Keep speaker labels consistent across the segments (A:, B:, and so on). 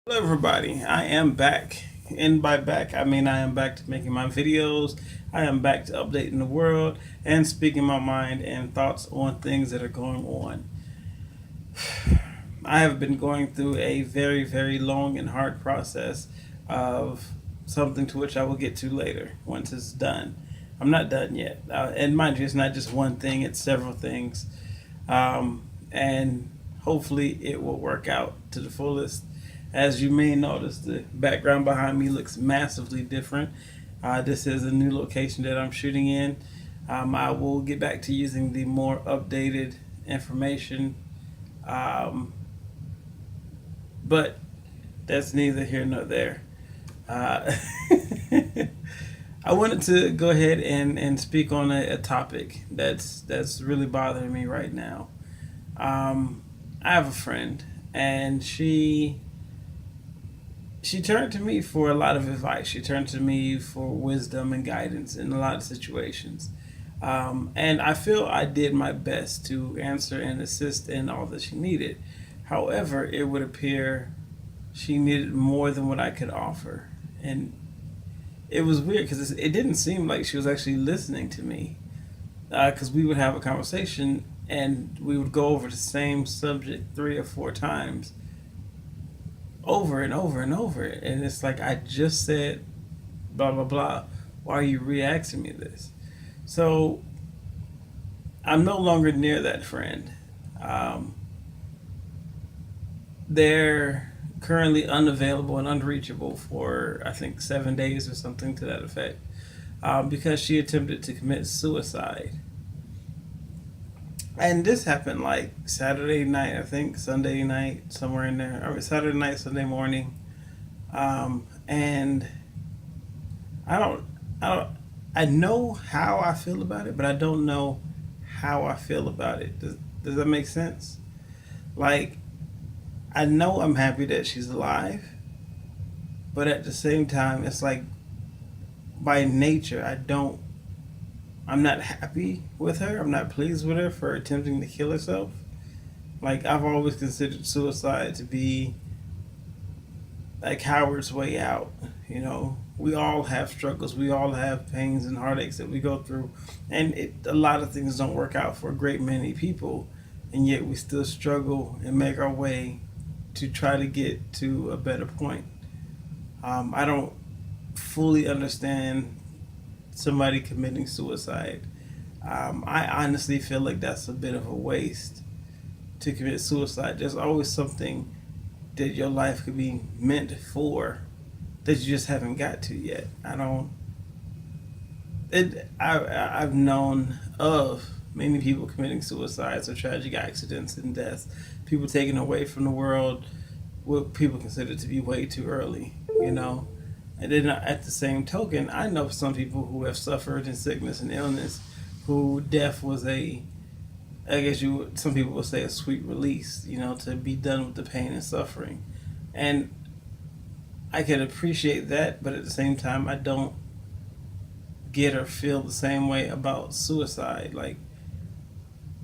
A: Hello, everybody. I am back. And by back, I mean I am back to making my videos. I am back to updating the world and speaking my mind and thoughts on things that are going on. I have been going through a very, very long and hard process of something to which I will get to later once it's done. I'm not done yet. And mind you, it's not just one thing, it's several things. And hopefully it will work out to the fullest. As you may notice, the background behind me looks massively different. This is a new location that I'm shooting in. I will get back to using the more updated information, um, but that's neither here nor there. Uh, I wanted to go ahead and speak on a topic that's really bothering me right now. Um, I have a friend, and she turned to me for a lot of advice. She turned to me for wisdom and guidance in a lot of situations. And I feel I did my best to answer and assist in all that she needed. However, it would appear she needed more than what I could offer. And it was weird because it didn't seem like she was actually listening to me. Because we would have a conversation and we would go over the same subject three or four times over and over and over. And it's like, I just said blah, blah, blah. Why are you re asking me this? So I'm no longer near that friend. Um, they're currently unavailable and unreachable for, I think, 7 days or something to that effect, because she attempted to commit suicide. And this happened like Saturday night, I think, Sunday night, somewhere in there. Or Saturday night, Sunday morning. And I don't, I don't, I know how I feel about it, but I don't know how I feel about it. Does that make sense? Like, I know I'm happy that she's alive, but at the same time, it's like by nature, I'm not happy with her. I'm not pleased with her for attempting to kill herself. Like, I've always considered suicide to be like Howard's way out. We all have struggles. We all have pains and heartaches that we go through, and a lot of things don't work out for a great many people, and yet we still struggle and make our way to try to get to a better point. I don't fully understand somebody committing suicide. I honestly feel like that's a bit of a waste to commit suicide. There's always something that your life could be meant for that you just haven't got to yet. I don't. I've known of many people committing suicides or tragic accidents and deaths. People taken away from the world, what people consider to be way too early. And then at the same token, I know some people who have suffered in sickness and illness, who death was I guess some people would say a sweet release. To be done with the pain and suffering, and I can appreciate that, but at the same time, I don't get or feel the same way about suicide. Like,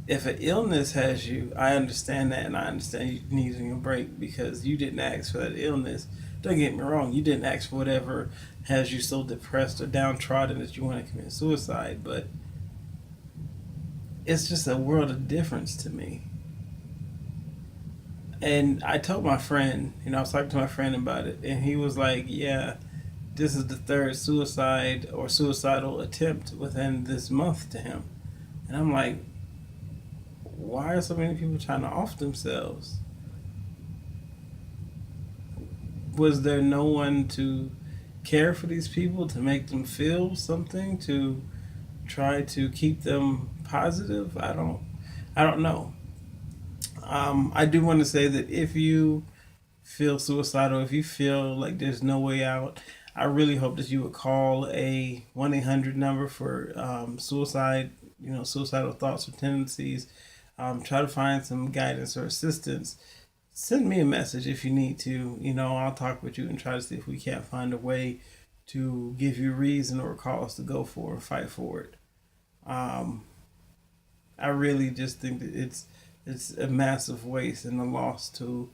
A: if an illness has you, I understand that, and I understand you needing a break because you didn't ask for that illness. Don't get me wrong, you didn't ask for whatever has you so depressed or downtrodden that you want to commit suicide, but it's just a world of difference to me. And I told my friend, I was talking to my friend about it, and he was like, yeah, this is the third suicide or suicidal attempt within this month to him. And I'm like, why are so many people trying to off themselves? Was there no one to care for these people, to make them feel something, to try to keep them positive? I don't know. I do want to say that if you feel suicidal, if you feel like there's no way out, I really hope that you would call a 1-800 number for suicide, suicidal thoughts or tendencies. Try to find some guidance or assistance. Send me a message if you need to. I'll talk with you and try to see if we can't find a way to give you reason or cause to go for and fight for it. Um, I really just think that it's a massive waste and a loss to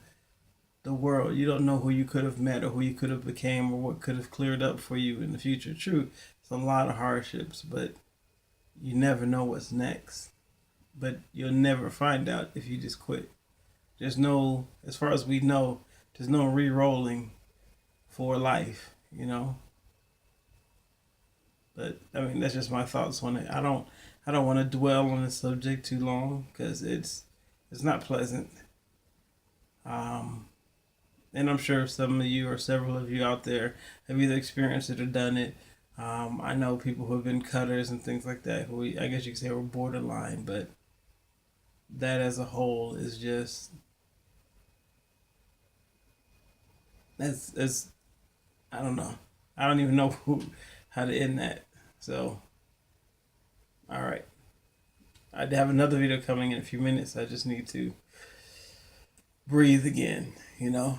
A: the world. You don't know who you could have met or who you could have became or what could have cleared up for you in the future. True, it's a lot of hardships, but you never know what's next. But you'll never find out if you just quit. There's no, as far as we know, there's no re-rolling for life, you know. But I mean, that's just my thoughts on it. I don't want to dwell on the subject too long because it's not pleasant. Um, and I'm sure some of you or several of you out there have either experienced it or done it. I know people who have been cutters and things like that. Who I guess you could say were borderline, but that as a whole is just it's I don't know. I don't even know how to end that. So all right, I have another video coming in a few minutes. I just need to breathe again. You know.